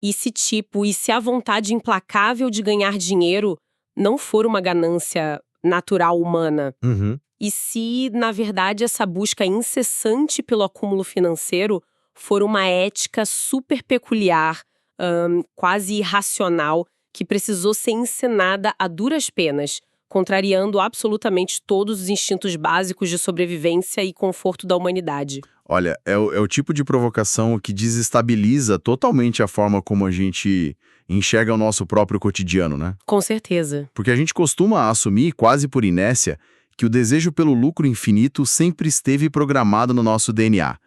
E se a vontade implacável de ganhar dinheiro não for uma ganância natural humana? Uhum. E se, na verdade, essa busca incessante pelo acúmulo financeiro for uma ética super peculiar, quase irracional, que precisou ser encenada a duras penas, contrariando absolutamente todos os instintos básicos de sobrevivência e conforto da humanidade? Olha, é o tipo de provocação que desestabiliza totalmente a forma como a gente enxerga o nosso próprio cotidiano, né? Com certeza. Porque a gente costuma assumir, quase por inércia, que o desejo pelo lucro infinito sempre esteve programado no nosso DNA.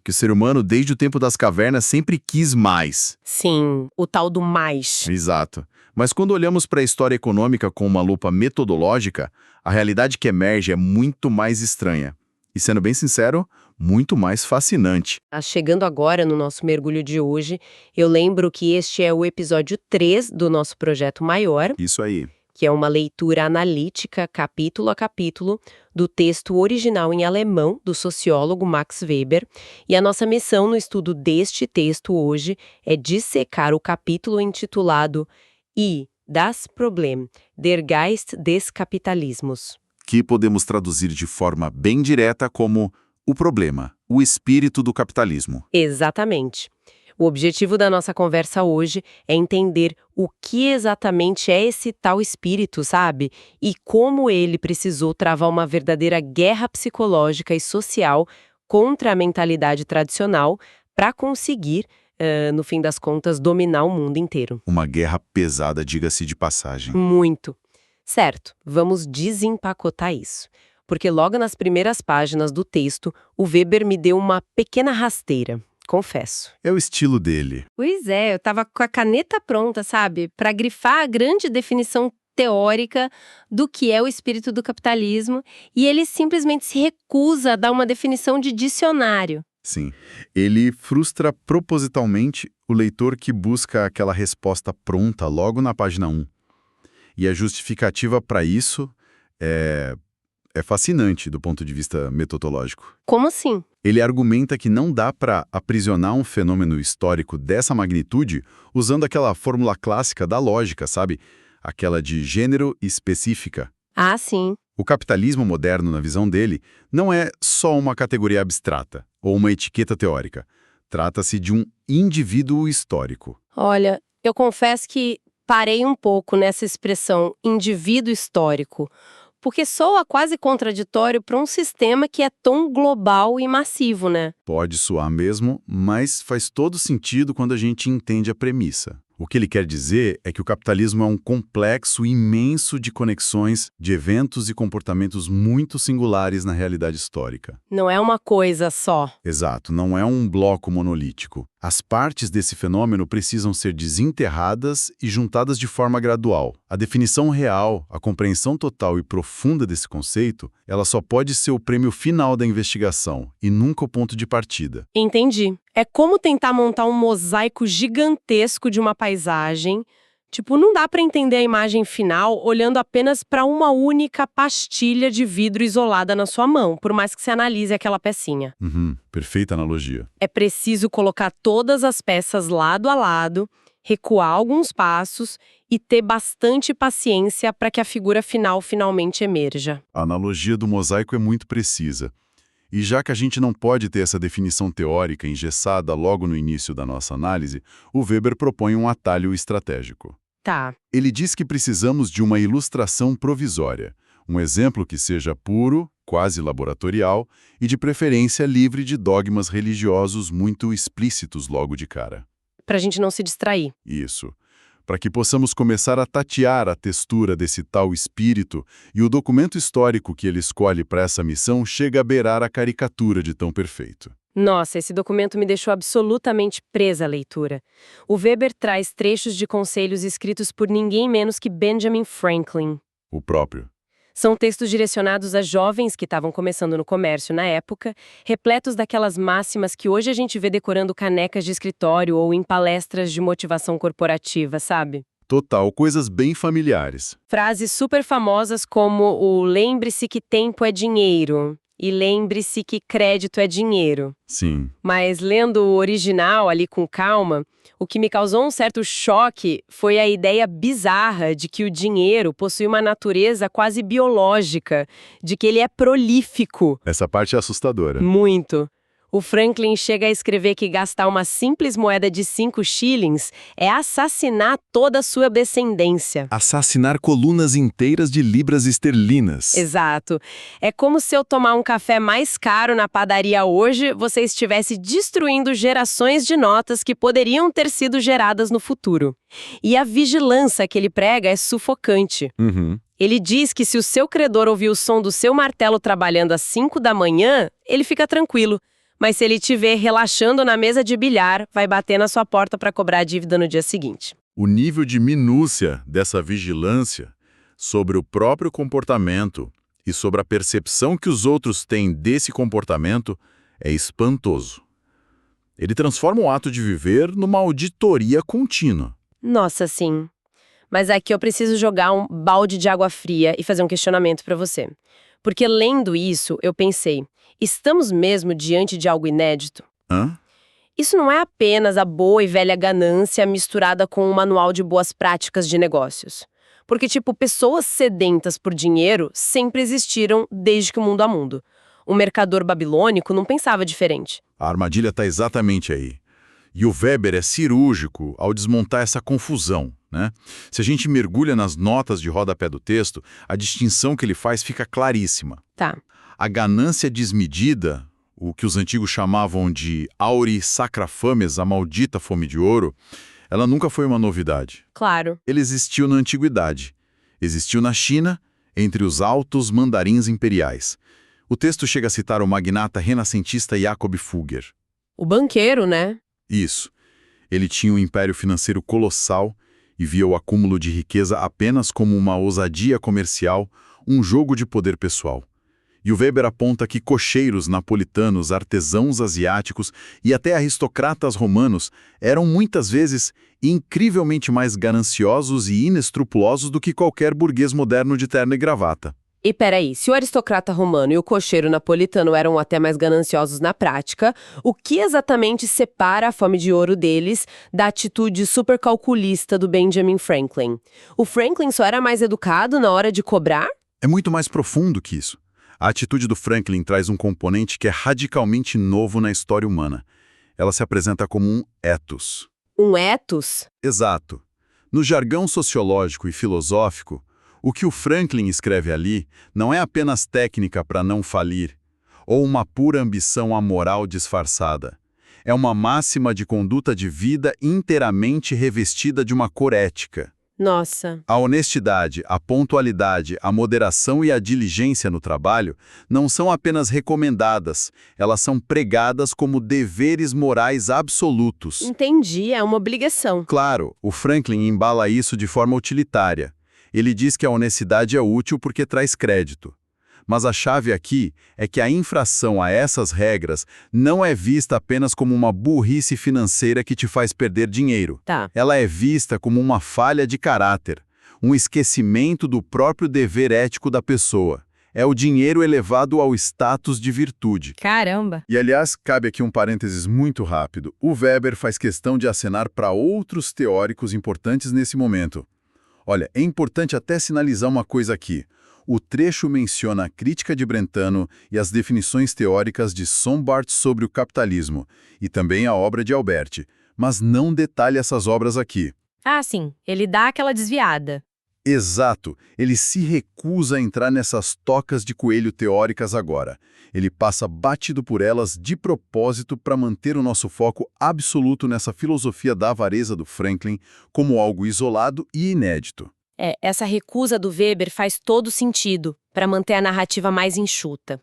Que o ser humano, desde o tempo das cavernas, sempre quis mais. Sim, o tal do mais. Exato. Mas quando olhamos para a história econômica com uma lupa metodológica, a realidade que emerge é muito mais estranha. E, sendo bem sincero, muito mais fascinante. Chegando agora no nosso mergulho de hoje, eu lembro que este é o episódio 3 do nosso projeto maior, Isso aí. que é uma leitura analítica, capítulo a capítulo, do texto original em alemão do sociólogo Max Weber. E a nossa missão no estudo deste texto hoje é dissecar o capítulo intitulado I, das Problem, der Geist des Kapitalismus. Que podemos traduzir de forma bem direta como o problema, o espírito do capitalismo. Exatamente. O objetivo da nossa conversa hoje é entender o que exatamente é esse tal espírito, sabe? E como ele precisou travar uma verdadeira guerra psicológica e social contra a mentalidade tradicional para conseguir, no fim das contas, dominar o mundo inteiro. Uma guerra pesada, diga-se de passagem. Muito. Certo, vamos desempacotar isso. Porque logo nas primeiras páginas do texto, o Weber me deu uma pequena rasteira. Confesso. É o estilo dele. Pois é, eu tava com a caneta pronta, sabe? Para grifar a grande definição teórica do que é o espírito do capitalismo, e ele simplesmente se recusa a dar uma definição de dicionário. Sim. Ele frustra propositalmente o leitor que busca aquela resposta pronta logo na página 1. E a justificativa para isso é fascinante do ponto de vista metodológico. Como assim? Ele argumenta que não dá para aprisionar um fenômeno histórico dessa magnitude usando aquela fórmula clássica da lógica, sabe? Aquela de gênero específica. Ah, sim. O capitalismo moderno, na visão dele, não é só uma categoria abstrata ou uma etiqueta teórica. Trata-se de um indivíduo histórico. Olha, eu confesso que parei um pouco nessa expressão indivíduo histórico, porque soa quase contraditório para um sistema que é tão global e massivo, né? Pode soar mesmo, mas faz todo sentido quando a gente entende a premissa. O que ele quer dizer é que o capitalismo é um complexo imenso de conexões, de eventos e comportamentos muito singulares na realidade histórica. Não é uma coisa só. Exato, não é um bloco monolítico. As partes desse fenômeno precisam ser desenterradas e juntadas de forma gradual. A definição real, a compreensão total e profunda desse conceito, ela só pode ser o prêmio final da investigação e nunca o ponto de partida. Entendi. É como tentar montar um mosaico gigantesco de uma paisagem. Tipo, não dá para entender a imagem final olhando apenas para uma única pastilha de vidro isolada na sua mão, por mais que você analise aquela pecinha. Perfeita analogia. É preciso colocar todas as peças lado a lado, recuar alguns passos e ter bastante paciência para que a figura final finalmente emerja. A analogia do mosaico é muito precisa. E já que a gente não pode ter essa definição teórica engessada logo no início da nossa análise, o Weber propõe um atalho estratégico. Tá. Ele diz que precisamos de uma ilustração provisória, um exemplo que seja puro, quase laboratorial e de preferência livre de dogmas religiosos muito explícitos logo de cara. Pra gente não se distrair. Isso. Para que possamos começar a tatear a textura desse tal espírito, e o documento histórico que ele escolhe para essa missão chega a beirar a caricatura de tão perfeito. Nossa, esse documento me deixou absolutamente presa à leitura. O Weber traz trechos de conselhos escritos por ninguém menos que Benjamin Franklin. O próprio. São textos direcionados a jovens que estavam começando no comércio na época, repletos daquelas máximas que hoje a gente vê decorando canecas de escritório ou em palestras de motivação corporativa, sabe? Total, coisas bem familiares. Frases super famosas como o "lembre-se que tempo é dinheiro" E lembre-se que crédito é dinheiro. Sim. Mas lendo o original ali com calma, o que me causou um certo choque foi a ideia bizarra de que o dinheiro possui uma natureza quase biológica, de que ele é prolífico. Essa parte é assustadora. Muito. O Franklin chega a escrever que gastar uma simples moeda de 5 shillings é assassinar toda a sua descendência. Assassinar colunas inteiras de libras esterlinas. Exato. É como se eu tomar um café mais caro na padaria hoje, você estivesse destruindo gerações de notas que poderiam ter sido geradas no futuro. E a vigilância que ele prega é sufocante. Ele diz que se o seu credor ouvir o som do seu martelo trabalhando às 5 da manhã, ele fica tranquilo. Mas se ele te ver relaxando na mesa de bilhar, vai bater na sua porta para cobrar a dívida no dia seguinte. O nível de minúcia dessa vigilância sobre o próprio comportamento e sobre a percepção que os outros têm desse comportamento é espantoso. Ele transforma o ato de viver numa auditoria contínua. Nossa, sim. Mas aqui eu preciso jogar um balde de água fria e fazer um questionamento para você. Porque lendo isso, eu pensei, estamos mesmo diante de algo inédito? Hã? Isso não é apenas a boa e velha ganância misturada com um manual de boas práticas de negócios. Porque, pessoas sedentas por dinheiro sempre existiram desde que o mundo é mundo. O mercador babilônico não pensava diferente. A armadilha está exatamente aí. E o Weber é cirúrgico ao desmontar essa confusão, né? Se a gente mergulha nas notas de rodapé do texto, a distinção que ele faz fica claríssima. Tá. A ganância desmedida, o que os antigos chamavam de auri sacra fames, a maldita fome de ouro, ela nunca foi uma novidade. Claro. Ele existiu na antiguidade. Existiu na China, entre os altos mandarins imperiais. O texto chega a citar o magnata renascentista Jacob Fugger. O banqueiro, né? Isso. Ele tinha um império financeiro colossal e via o acúmulo de riqueza apenas como uma ousadia comercial, um jogo de poder pessoal. E o Weber aponta que cocheiros napolitanos, artesãos asiáticos e até aristocratas romanos eram muitas vezes incrivelmente mais gananciosos e inescrupulosos do que qualquer burguês moderno de terno e gravata. E peraí, se o aristocrata romano e o cocheiro napolitano eram até mais gananciosos na prática, o que exatamente separa a fome de ouro deles da atitude supercalculista do Benjamin Franklin? O Franklin só era mais educado na hora de cobrar? É muito mais profundo que isso. A atitude do Franklin traz um componente que é radicalmente novo na história humana. Ela se apresenta como um ethos. Um ethos? Exato. No jargão sociológico e filosófico, o que o Franklin escreve ali não é apenas técnica para não falir, ou uma pura ambição amoral disfarçada. É uma máxima de conduta de vida inteiramente revestida de uma cor ética. Nossa. A honestidade, a pontualidade, a moderação e a diligência no trabalho não são apenas recomendadas, elas são pregadas como deveres morais absolutos. Entendi, é uma obrigação. Claro, o Franklin embala isso de forma utilitária. Ele diz que a honestidade é útil porque traz crédito. Mas a chave aqui é que a infração a essas regras não é vista apenas como uma burrice financeira que te faz perder dinheiro. Tá. Ela é vista como uma falha de caráter, um esquecimento do próprio dever ético da pessoa. É o dinheiro elevado ao status de virtude. Caramba! E, aliás, cabe aqui um parênteses muito rápido. O Weber faz questão de acenar para outros teóricos importantes nesse momento. Olha, é importante até sinalizar uma coisa aqui. O trecho menciona a crítica de Brentano e as definições teóricas de Sombart sobre o capitalismo, e também a obra de Alberti, mas não detalha essas obras aqui. Ah, sim. Ele dá aquela desviada. Exato. Ele se recusa a entrar nessas tocas de coelho teóricas agora. Ele passa batido por elas de propósito para manter o nosso foco absoluto nessa filosofia da avareza do Franklin como algo isolado e inédito. Essa recusa do Weber faz todo sentido para manter a narrativa mais enxuta.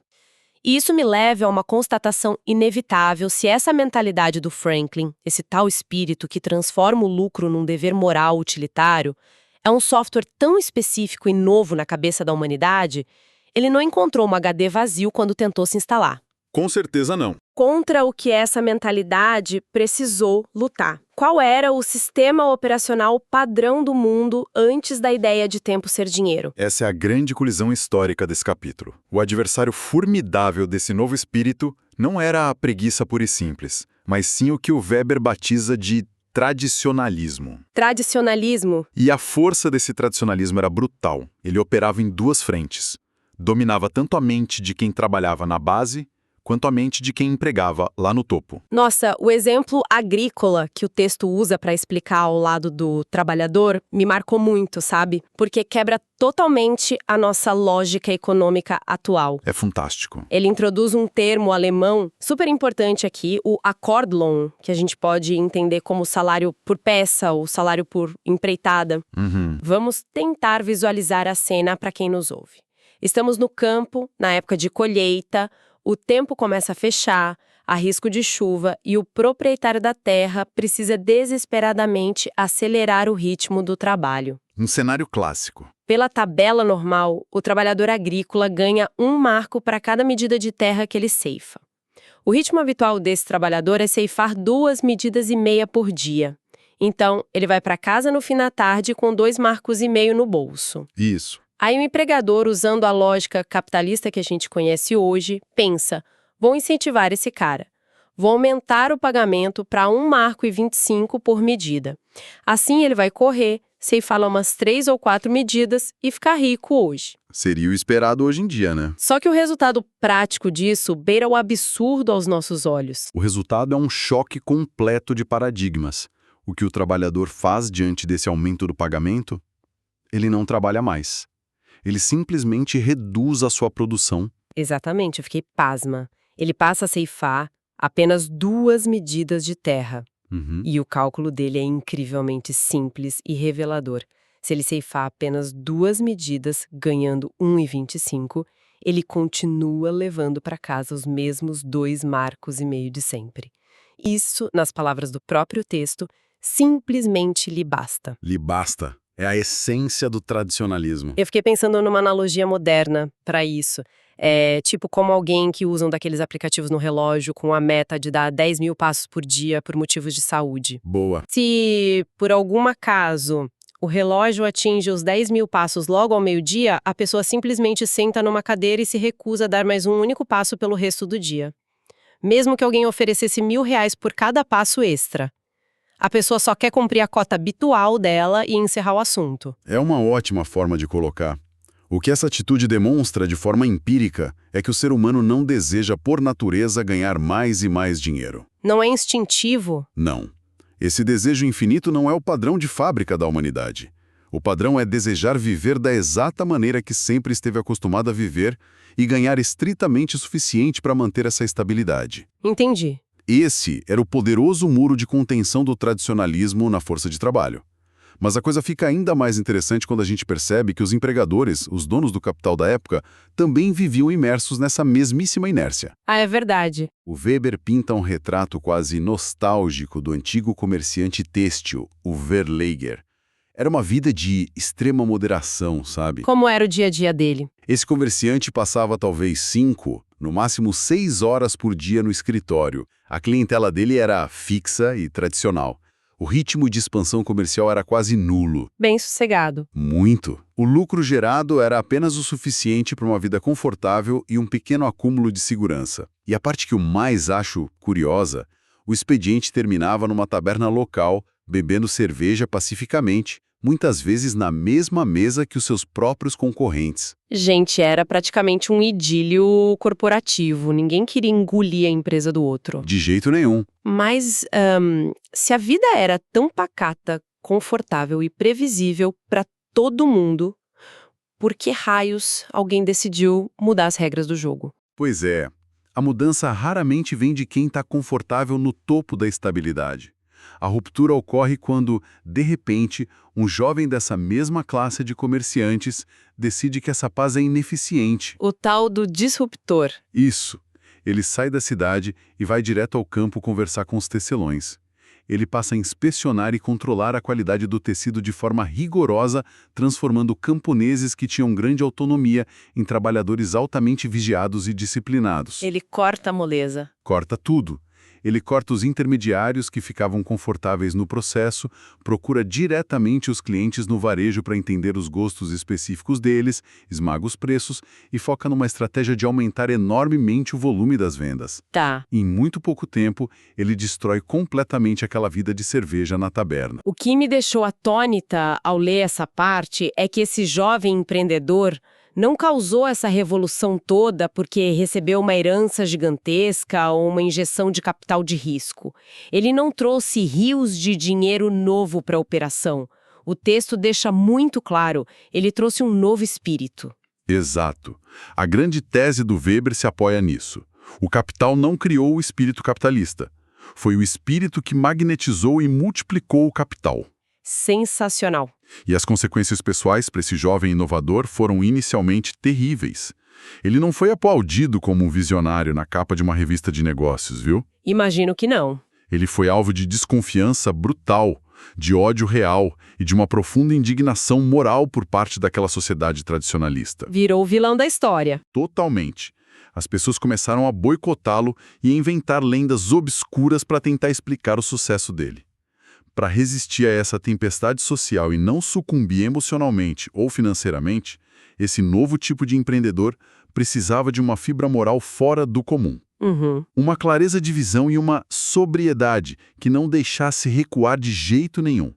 E isso me leva a uma constatação inevitável se essa mentalidade do Franklin, esse tal espírito que transforma o lucro num dever moral utilitário, é um software tão específico e novo na cabeça da humanidade, ele não encontrou um HD vazio quando tentou se instalar. Com certeza não. Contra o que essa mentalidade precisou lutar. Qual era o sistema operacional padrão do mundo antes da ideia de tempo ser dinheiro? Essa é a grande colisão histórica desse capítulo. O adversário formidável desse novo espírito não era a preguiça pura e simples, mas sim o que o Weber batiza de tradicionalismo. Tradicionalismo? E a força desse tradicionalismo era brutal. Ele operava em duas frentes. Dominava tanto a mente de quem trabalhava na base, quanto a mente de quem empregava lá no topo. Nossa, o exemplo agrícola que o texto usa para explicar ao lado do trabalhador me marcou muito, sabe? Porque quebra totalmente a nossa lógica econômica atual. É fantástico. Ele introduz um termo alemão super importante aqui, o Akkordlohn, que a gente pode entender como salário por peça ou salário por empreitada. Vamos tentar visualizar a cena para quem nos ouve. Estamos no campo, na época de colheita, o tempo começa a fechar, há risco de chuva e o proprietário da terra precisa desesperadamente acelerar o ritmo do trabalho. Um cenário clássico. Pela tabela normal, o trabalhador agrícola ganha 1 marco para cada medida de terra que ele ceifa. O ritmo habitual desse trabalhador é ceifar 2,5 medidas por dia. Então, ele vai para casa no fim da tarde com 2,5 marcos no bolso. Isso. Aí o empregador, usando a lógica capitalista que a gente conhece hoje, pensa, vou incentivar esse cara. Vou aumentar o pagamento para 1,25 marco por medida. Assim ele vai correr, ceifar lá umas 3 ou 4 medidas e ficar rico hoje. Seria o esperado hoje em dia, né? Só que o resultado prático disso beira o absurdo aos nossos olhos. O resultado é um choque completo de paradigmas. O que o trabalhador faz diante desse aumento do pagamento? Ele não trabalha mais. Ele simplesmente reduz a sua produção. Exatamente, eu fiquei pasma. Ele passa a ceifar apenas 2 medidas de terra. E o cálculo dele é incrivelmente simples e revelador. Se ele ceifar apenas 2 medidas, ganhando 1,25, ele continua levando para casa os mesmos 2,5 marcos de sempre. Isso, nas palavras do próprio texto, simplesmente lhe basta. Lhe basta. É a essência do tradicionalismo. Eu fiquei pensando numa analogia moderna para isso. É tipo como alguém que usa um daqueles aplicativos no relógio com a meta de dar 10 mil passos por dia por motivos de saúde. Boa. Se, por algum acaso, o relógio atinge os 10 mil passos logo ao meio-dia, a pessoa simplesmente senta numa cadeira e se recusa a dar mais um único passo pelo resto do dia. Mesmo que alguém oferecesse R$1.000 por cada passo extra. A pessoa só quer cumprir a cota habitual dela e encerrar o assunto. É uma ótima forma de colocar. O que essa atitude demonstra de forma empírica é que o ser humano não deseja, por natureza, ganhar mais e mais dinheiro. Não é instintivo? Não. Esse desejo infinito não é o padrão de fábrica da humanidade. O padrão é desejar viver da exata maneira que sempre esteve acostumado a viver e ganhar estritamente o suficiente para manter essa estabilidade. Entendi. Esse era o poderoso muro de contenção do tradicionalismo na força de trabalho. Mas a coisa fica ainda mais interessante quando a gente percebe que os empregadores, os donos do capital da época, também viviam imersos nessa mesmíssima inércia. Ah, é verdade. O Weber pinta um retrato quase nostálgico do antigo comerciante têxtil, o Verleger. Era uma vida de extrema moderação, sabe? Como era o dia a dia dele? Esse comerciante passava talvez 5, no máximo 6 horas por dia no escritório. A clientela dele era fixa e tradicional. O ritmo de expansão comercial era quase nulo. Bem sossegado. Muito. O lucro gerado era apenas o suficiente para uma vida confortável e um pequeno acúmulo de segurança. E a parte que eu mais acho curiosa, o expediente terminava numa taberna local, bebendo cerveja pacificamente, muitas vezes na mesma mesa que os seus próprios concorrentes. Gente, era praticamente um idílio corporativo. Ninguém queria engolir a empresa do outro. De jeito nenhum. Mas, se a vida era tão pacata, confortável e previsível para todo mundo, por que raios alguém decidiu mudar as regras do jogo? Pois é, a mudança raramente vem de quem está confortável no topo da estabilidade. A ruptura ocorre quando, de repente, um jovem dessa mesma classe de comerciantes decide que essa paz é ineficiente. O tal do disruptor. Isso. Ele sai da cidade e vai direto ao campo conversar com os tecelões. ele passa a inspecionar e controlar a qualidade do tecido de forma rigorosa, transformando camponeses que tinham grande autonomia em trabalhadores altamente vigiados e disciplinados. Ele corta a moleza. Corta tudo. Ele corta os intermediários que ficavam confortáveis no processo, procura diretamente os clientes no varejo para entender os gostos específicos deles, esmaga os preços e foca numa estratégia de aumentar enormemente o volume das vendas. Tá. Em muito pouco tempo, ele destrói completamente aquela vida de cerveja na taberna. O que me deixou atônita ao ler essa parte é que esse jovem empreendedor não causou essa revolução toda porque recebeu uma herança gigantesca ou uma injeção de capital de risco. Ele não trouxe rios de dinheiro novo para a operação. O texto deixa muito claro, ele trouxe um novo espírito. Exato. A grande tese do Weber se apoia nisso. O capital não criou o espírito capitalista. Foi o espírito que magnetizou e multiplicou o capital. Sensacional. E as consequências pessoais para esse jovem inovador foram inicialmente terríveis. Ele não foi aplaudido como um visionário na capa de uma revista de negócios, viu? Imagino que não. Ele foi alvo de desconfiança brutal, de ódio real e de uma profunda indignação moral por parte daquela sociedade tradicionalista. Virou o vilão da história. Totalmente. As pessoas começaram a boicotá-lo e a inventar lendas obscuras para tentar explicar o sucesso dele. Para resistir a essa tempestade social e não sucumbir emocionalmente ou financeiramente, esse novo tipo de empreendedor precisava de uma fibra moral fora do comum. Uma clareza de visão e uma sobriedade que não deixasse recuar de jeito nenhum.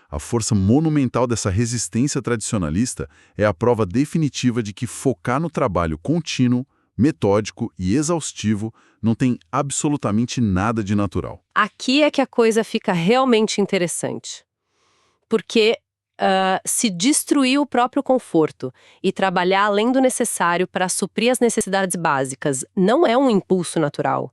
A força monumental dessa resistência tradicionalista é a prova definitiva de que focar no trabalho contínuo, metódico e exaustivo não tem absolutamente nada de natural. Aqui é que a coisa fica realmente interessante. Porque se destruir o próprio conforto e trabalhar além do necessário para suprir as necessidades básicas não é um impulso natural.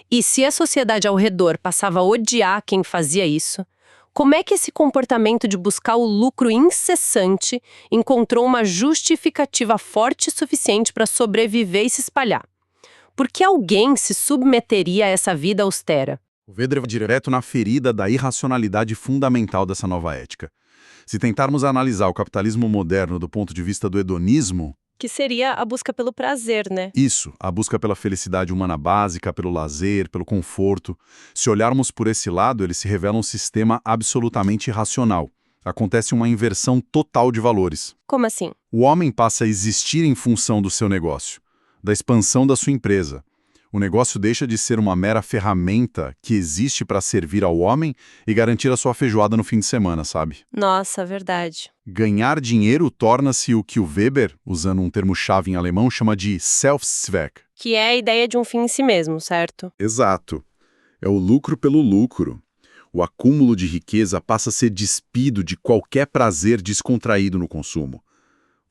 E se a sociedade ao redor passava a odiar quem fazia isso, como é que esse comportamento de buscar o lucro incessante encontrou uma justificativa forte o suficiente para sobreviver e se espalhar? Por que alguém se submeteria a essa vida austera? O Weber vai direto na ferida da irracionalidade fundamental dessa nova ética. Se tentarmos analisar o capitalismo moderno do ponto de vista do hedonismo, Que seria a busca pelo prazer, né? isso, a busca pela felicidade humana básica, pelo lazer, pelo conforto. Se olharmos por esse lado, ele se revela um sistema absolutamente irracional. Acontece uma inversão total de valores. Como assim? O homem passa a existir em função do seu negócio, da expansão da sua empresa. O negócio deixa de ser uma mera ferramenta que existe para servir ao homem e garantir a sua feijoada no fim de semana, sabe? Nossa, verdade. Ganhar dinheiro torna-se o que o Weber, usando um termo-chave em alemão, chama de Selbstzweck. Que é a ideia de um fim em si mesmo, certo? Exato. É o lucro pelo lucro. O acúmulo de riqueza passa a ser despido de qualquer prazer descontraído no consumo.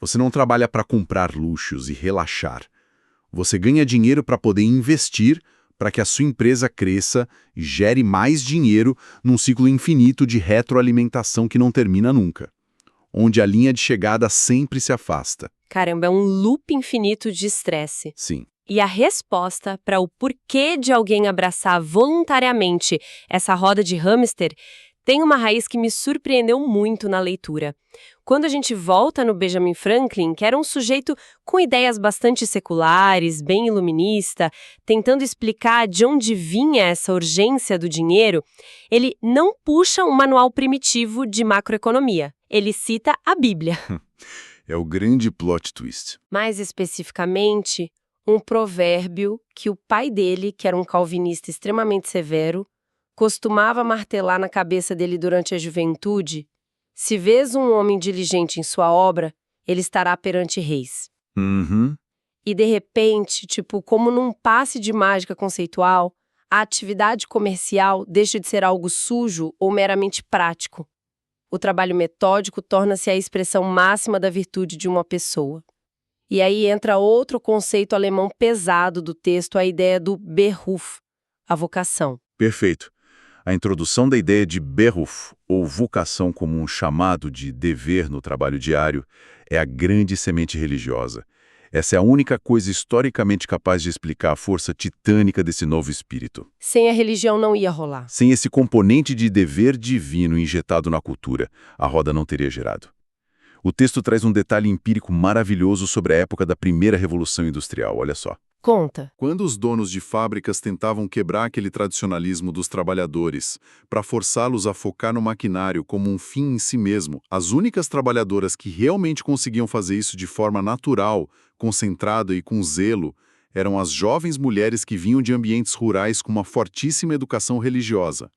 Você não trabalha para comprar luxos e relaxar. Você ganha dinheiro para poder investir para que a sua empresa cresça e gere mais dinheiro num ciclo infinito de retroalimentação que não termina nunca, onde a linha de chegada sempre se afasta. Caramba, é um loop infinito de estresse. Sim. E a resposta para o porquê de alguém abraçar voluntariamente essa roda de hamster tem uma raiz que me surpreendeu muito na leitura. Quando a gente volta no Benjamin Franklin, que era um sujeito com ideias bastante seculares, bem iluminista, tentando explicar de onde vinha essa urgência do dinheiro, ele não puxa um manual primitivo de macroeconomia. Ele cita a Bíblia. É o grande plot twist. Mais especificamente, um provérbio que o pai dele, que era um calvinista extremamente severo, costumava martelar na cabeça dele durante a juventude: se vês um homem diligente em sua obra, ele estará perante reis. E de repente, como num passe de mágica conceitual, a atividade comercial deixa de ser algo sujo ou meramente prático. O trabalho metódico torna-se a expressão máxima da virtude de uma pessoa. E aí entra outro conceito alemão pesado do texto, a ideia do Beruf, a vocação. Perfeito. A introdução da ideia de Beruf, ou vocação como um chamado de dever no trabalho diário, é a grande semente religiosa. Essa é a única coisa historicamente capaz de explicar a força titânica desse novo espírito. Sem a religião não ia rolar. Sem esse componente de dever divino injetado na cultura, a roda não teria gerado. O texto traz um detalhe empírico maravilhoso sobre a época da primeira Revolução Industrial, olha só. Conta. Quando os donos de fábricas tentavam quebrar aquele tradicionalismo dos trabalhadores para forçá-los a focar no maquinário como um fim em si mesmo, as únicas trabalhadoras que realmente conseguiam fazer isso de forma natural, concentrada e com zelo, eram as jovens mulheres que vinham de ambientes rurais com uma fortíssima educação religiosa,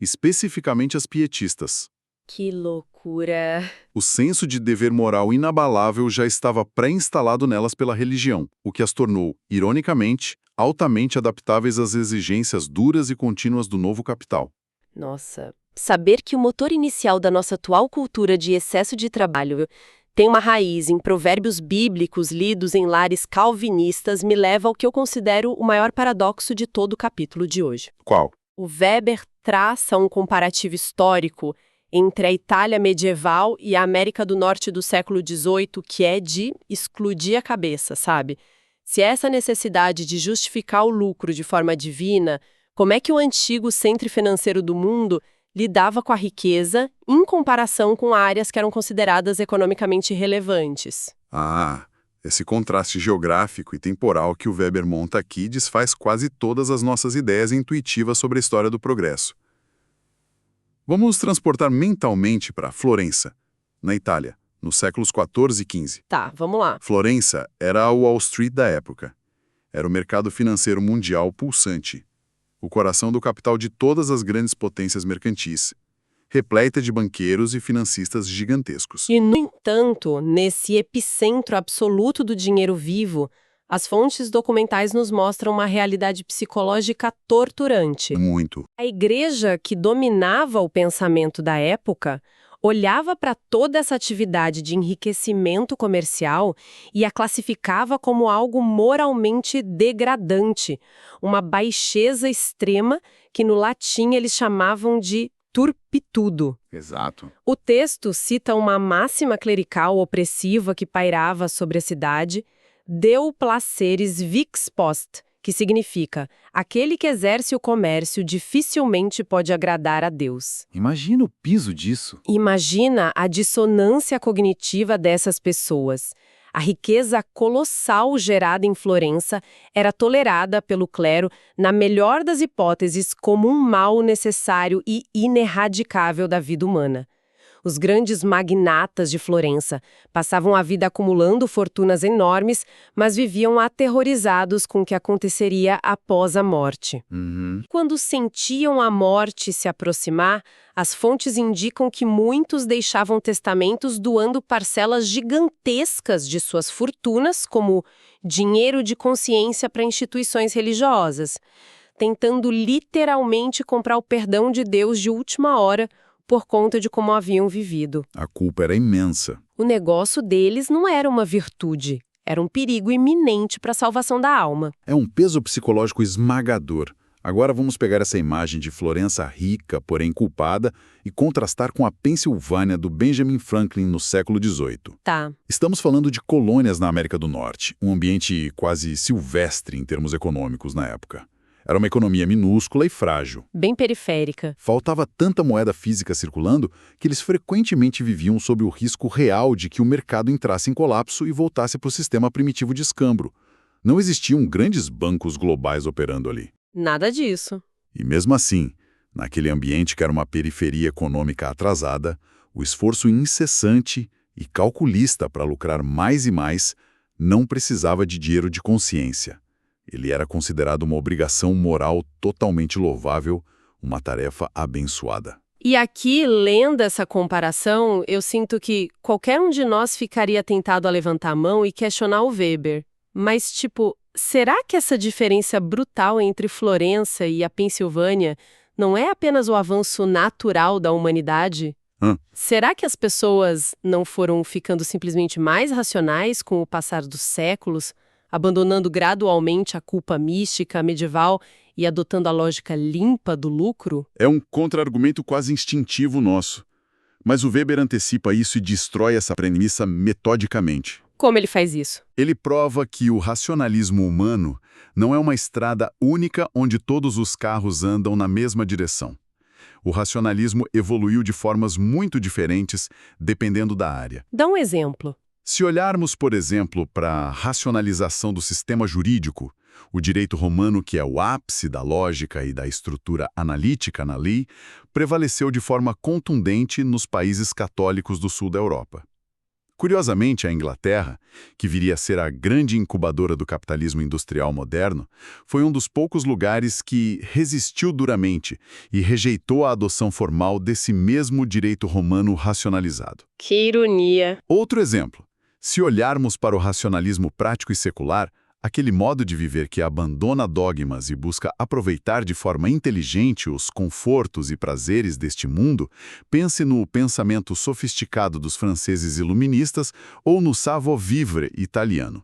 especificamente as pietistas. Que loucura. O senso de dever moral inabalável já estava pré-instalado nelas pela religião, o que as tornou, ironicamente, altamente adaptáveis às exigências duras e contínuas do novo capital. Nossa, saber que o motor inicial da nossa atual cultura de excesso de trabalho tem uma raiz em provérbios bíblicos lidos em lares calvinistas me leva ao que eu considero o maior paradoxo de todo o capítulo de hoje. Qual? O Weber traça um comparativo histórico entre a Itália medieval e a América do Norte do século XVIII, que é de explodir a cabeça, sabe? Se essa necessidade de justificar o lucro de forma divina, como é que o antigo centro financeiro do mundo lidava com a riqueza em comparação com áreas que eram consideradas economicamente relevantes? Esse contraste geográfico e temporal que o Weber monta aqui desfaz quase todas as nossas ideias intuitivas sobre a história do progresso. Vamos nos transportar mentalmente para Florença, na Itália, nos séculos XIV e XV. Tá, vamos lá. Florença era o Wall Street da época. Era o mercado financeiro mundial pulsante, o coração do capital de todas as grandes potências mercantis, repleta de banqueiros e financistas gigantescos. E, no entanto, nesse epicentro absoluto do dinheiro vivo, as fontes documentais nos mostram uma realidade psicológica torturante. Muito. A igreja, que dominava o pensamento da época, olhava para toda essa atividade de enriquecimento comercial e a classificava como algo moralmente degradante, uma baixeza extrema que no latim eles chamavam de turpitudo. Exato. O texto cita uma máxima clerical opressiva que pairava sobre a cidade, Deo placeres vix post, que significa, aquele que exerce o comércio dificilmente pode agradar a Deus. Imagina o piso disso. Imagina a dissonância cognitiva dessas pessoas. A riqueza colossal gerada em Florença era tolerada pelo clero, na melhor das hipóteses, como um mal necessário e inerradicável da vida humana. Os grandes magnatas de Florença passavam a vida acumulando fortunas enormes, mas viviam aterrorizados com o que aconteceria após a morte. Quando sentiam a morte se aproximar, as fontes indicam que muitos deixavam testamentos doando parcelas gigantescas de suas fortunas, como dinheiro de consciência para instituições religiosas, tentando literalmente comprar o perdão de Deus de última hora, por conta de como haviam vivido. A culpa era imensa. O negócio deles não era uma virtude, era um perigo iminente para a salvação da alma. É um peso psicológico esmagador. Agora vamos pegar essa imagem de Florença rica, porém culpada, e contrastar com a Pensilvânia do Benjamin Franklin no século XVIII. Tá. Estamos falando de colônias na América do Norte, um ambiente quase silvestre em termos econômicos na época. Era uma economia minúscula e frágil. Bem periférica. Faltava tanta moeda física circulando que eles frequentemente viviam sob o risco real de que o mercado entrasse em colapso e voltasse para o sistema primitivo de escambro. Não existiam grandes bancos globais operando ali. Nada disso. E mesmo assim, naquele ambiente que era uma periferia econômica atrasada, o esforço incessante e calculista para lucrar mais e mais não precisava de dinheiro de consciência. Ele era considerado uma obrigação moral totalmente louvável, uma tarefa abençoada. E aqui, lendo essa comparação, eu sinto que qualquer um de nós ficaria tentado a levantar a mão e questionar o Weber. Mas, será que essa diferença brutal entre Florença e a Pensilvânia não é apenas o avanço natural da humanidade? Será que as pessoas não foram ficando simplesmente mais racionais com o passar dos séculos, abandonando gradualmente a culpa mística medieval e adotando a lógica limpa do lucro? É um contra-argumento quase instintivo nosso. Mas o Weber antecipa isso e destrói essa premissa metodicamente. Como ele faz isso? Ele prova que o racionalismo humano não é uma estrada única onde todos os carros andam na mesma direção. O racionalismo evoluiu de formas muito diferentes, dependendo da área. Dá um exemplo. Se olharmos, por exemplo, para a racionalização do sistema jurídico, o direito romano, que é o ápice da lógica e da estrutura analítica na lei, prevaleceu de forma contundente nos países católicos do sul da Europa. Curiosamente, a Inglaterra, que viria a ser a grande incubadora do capitalismo industrial moderno, foi um dos poucos lugares que resistiu duramente e rejeitou a adoção formal desse mesmo direito romano racionalizado. Que ironia! Outro exemplo. Se olharmos para o racionalismo prático e secular, aquele modo de viver que abandona dogmas e busca aproveitar de forma inteligente os confortos e prazeres deste mundo, pense no pensamento sofisticado dos franceses iluministas ou no savoir-vivre italiano.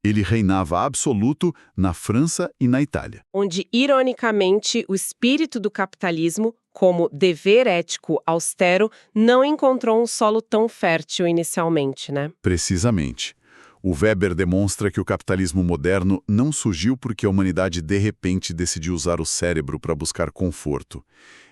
Ele reinava absoluto na França e na Itália. Onde, ironicamente, o espírito do capitalismo, como dever ético austero, não encontrou um solo tão fértil inicialmente, né? Precisamente. O Weber demonstra que o capitalismo moderno não surgiu porque a humanidade de repente decidiu usar o cérebro para buscar conforto.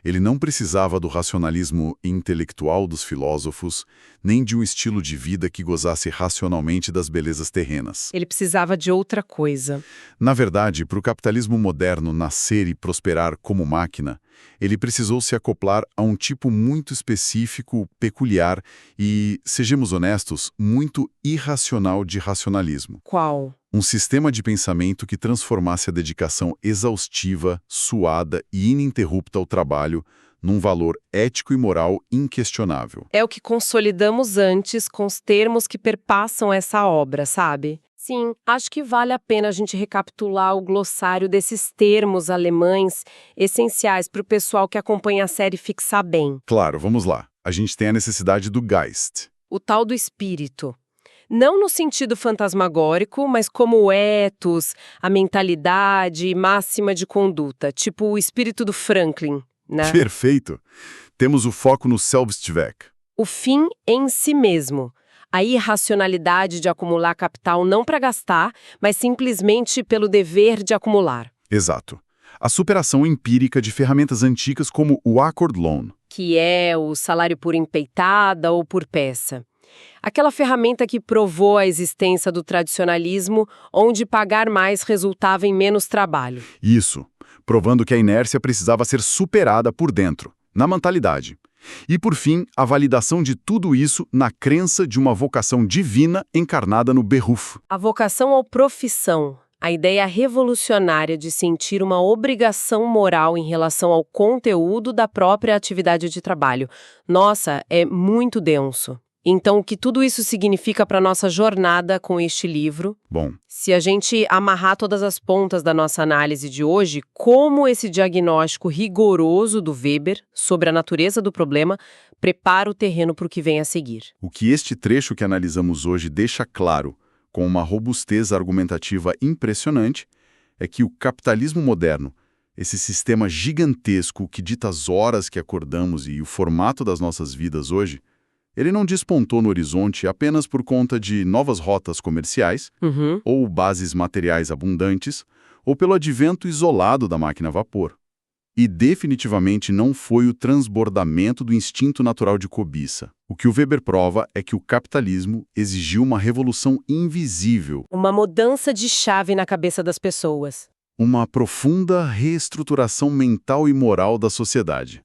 Ele não precisava do racionalismo intelectual dos filósofos, nem de um estilo de vida que gozasse racionalmente das belezas terrenas. Ele precisava de outra coisa. Na verdade, para o capitalismo moderno nascer e prosperar como máquina, ele precisou se acoplar a um tipo muito específico, peculiar e, sejamos honestos, muito irracional de racionalismo. Qual? Um sistema de pensamento que transformasse a dedicação exaustiva, suada e ininterrupta ao trabalho num valor ético e moral inquestionável. É o que consolidamos antes com os termos que perpassam essa obra, sabe? Sim, acho que vale a pena a gente recapitular o glossário desses termos alemães essenciais para o pessoal que acompanha a série fixar bem. Claro, vamos lá. A gente tem a necessidade do Geist. O tal do espírito. Não no sentido fantasmagórico, mas como o ethos, a mentalidade e máxima de conduta, tipo o espírito do Franklin, né? Perfeito. Temos o foco no Selbstzweck. O fim em si mesmo. A irracionalidade de acumular capital não para gastar, mas simplesmente pelo dever de acumular. Exato. A superação empírica de ferramentas antigas como o Akkordlohn. Que é o salário por empeitada ou por peça. Aquela ferramenta que provou a existência do tradicionalismo, onde pagar mais resultava em menos trabalho. Isso, provando que a inércia precisava ser superada por dentro, na mentalidade. E, por fim, a validação de tudo isso na crença de uma vocação divina encarnada no Beruf. A vocação ou profissão, a ideia revolucionária de sentir uma obrigação moral em relação ao conteúdo da própria atividade de trabalho. Nossa, é muito denso. Então, o que tudo isso significa para a nossa jornada com este livro? Bom, Se a gente amarrar todas as pontas da nossa análise de hoje, como esse diagnóstico rigoroso do Weber sobre a natureza do problema prepara o terreno para o que vem a seguir. o que este trecho que analisamos hoje deixa claro, com uma robustez argumentativa impressionante, é que o capitalismo moderno, esse sistema gigantesco que dita as horas que acordamos e o formato das nossas vidas hoje, ele não despontou no horizonte apenas por conta de novas rotas comerciais, ou bases materiais abundantes, ou pelo advento isolado da máquina a vapor. E definitivamente não foi o transbordamento do instinto natural de cobiça. O que o Weber prova é que o capitalismo exigiu uma revolução invisível, Uma mudança de chave na cabeça das pessoas. uma profunda reestruturação mental e moral da sociedade.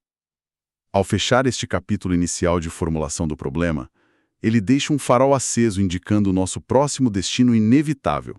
Ao fechar este capítulo inicial de formulação do problema, ele deixa um farol aceso indicando o nosso próximo destino inevitável.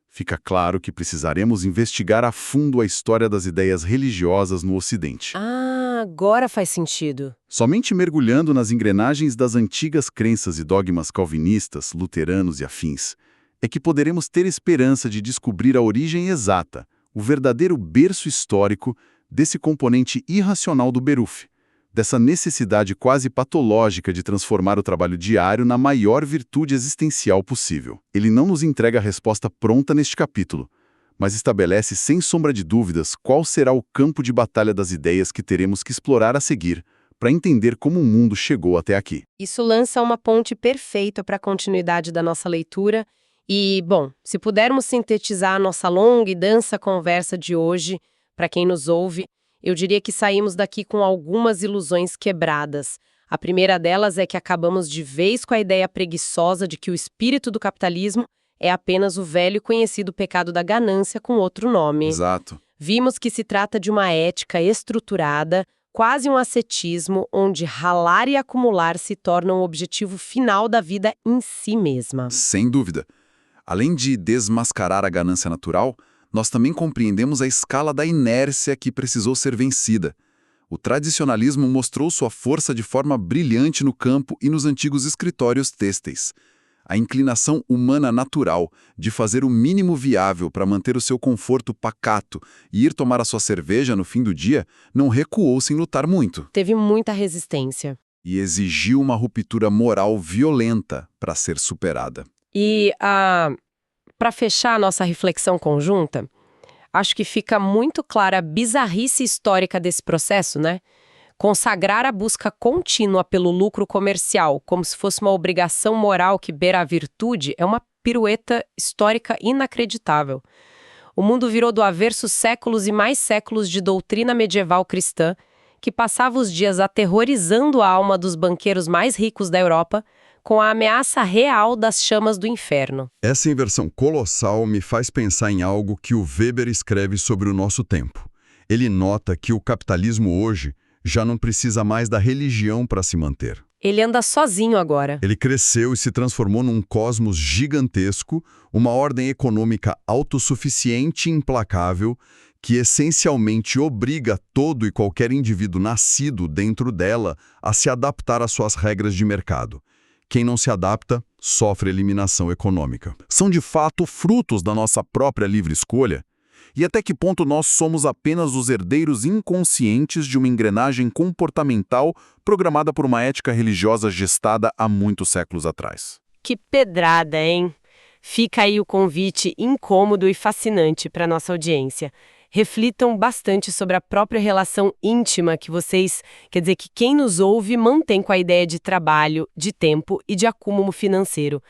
Fica claro que precisaremos investigar a fundo a história das ideias religiosas no Ocidente. Ah, agora faz sentido. Somente mergulhando nas engrenagens das antigas crenças e dogmas calvinistas, luteranos e afins, é que poderemos ter esperança de descobrir a origem exata, o verdadeiro berço histórico desse componente irracional do Beruf, dessa necessidade quase patológica de transformar o trabalho diário na maior virtude existencial possível. Ele não nos entrega a resposta pronta neste capítulo, mas estabelece sem sombra de dúvidas qual será o campo de batalha das ideias que teremos que explorar a seguir para entender como o mundo chegou até aqui. Isso lança uma ponte perfeita para a continuidade da nossa leitura. E, bom, se pudermos sintetizar a nossa longa e densa conversa de hoje, para quem nos ouve, eu diria que saímos daqui com algumas ilusões quebradas. A primeira delas é que acabamos de vez com a ideia preguiçosa de que o espírito do capitalismo é apenas o velho e conhecido pecado da ganância com outro nome. Exato. Vimos que se trata de uma ética estruturada, quase um ascetismo, onde ralar e acumular se torna um objetivo final da vida em si mesma. Sem dúvida. Além de desmascarar a ganância natural, nós também compreendemos a escala da inércia que precisou ser vencida. O tradicionalismo mostrou sua força de forma brilhante no campo e nos antigos escritórios têxteis. A inclinação humana natural de fazer o mínimo viável para manter o seu conforto pacato e ir tomar a sua cerveja no fim do dia não recuou sem lutar muito. Teve muita resistência. E exigiu uma ruptura moral violenta para ser superada. E, para fechar a nossa reflexão conjunta, acho que fica muito clara a bizarrice histórica desse processo, né? Consagrar a busca contínua pelo lucro comercial como se fosse uma obrigação moral que beira a virtude é uma pirueta histórica inacreditável. O mundo virou do avesso séculos e mais séculos de doutrina medieval cristã, que passava os dias aterrorizando a alma dos banqueiros mais ricos da Europa, com a ameaça real das chamas do inferno. Essa inversão colossal me faz pensar em algo que o Weber escreve sobre o nosso tempo. Ele nota que o capitalismo hoje já não precisa mais da religião para se manter. Ele anda sozinho agora. Ele cresceu e se transformou num cosmos gigantesco, uma ordem econômica autossuficiente e implacável, que essencialmente obriga todo e qualquer indivíduo nascido dentro dela a se adaptar às suas regras de mercado. Quem não se adapta, sofre eliminação econômica. São de fato frutos da nossa própria livre escolha? E até que ponto nós somos apenas os herdeiros inconscientes de uma engrenagem comportamental programada por uma ética religiosa gestada há muitos séculos atrás? Que pedrada, hein? Fica aí o convite incômodo e fascinante para nossa audiência. Reflitam bastante sobre a própria relação íntima que que quem nos ouve mantém com a ideia de trabalho, de tempo e de acúmulo financeiro.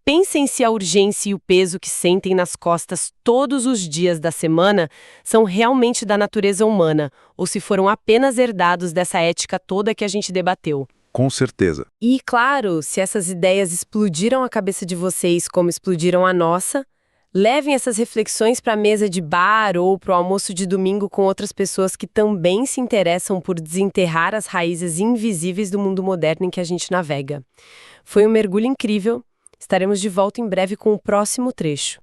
Pensem se a urgência e o peso que sentem nas costas todos os dias da semana são realmente da natureza humana, ou se foram apenas herdados dessa ética toda que a gente debateu. Com certeza. E, claro, se essas ideias explodiram a cabeça de vocês como explodiram a nossa, levem essas reflexões para a mesa de bar ou para o almoço de domingo com outras pessoas que também se interessam por desenterrar as raízes invisíveis do mundo moderno em que a gente navega. Foi um mergulho incrível. Estaremos de volta em breve com o próximo trecho.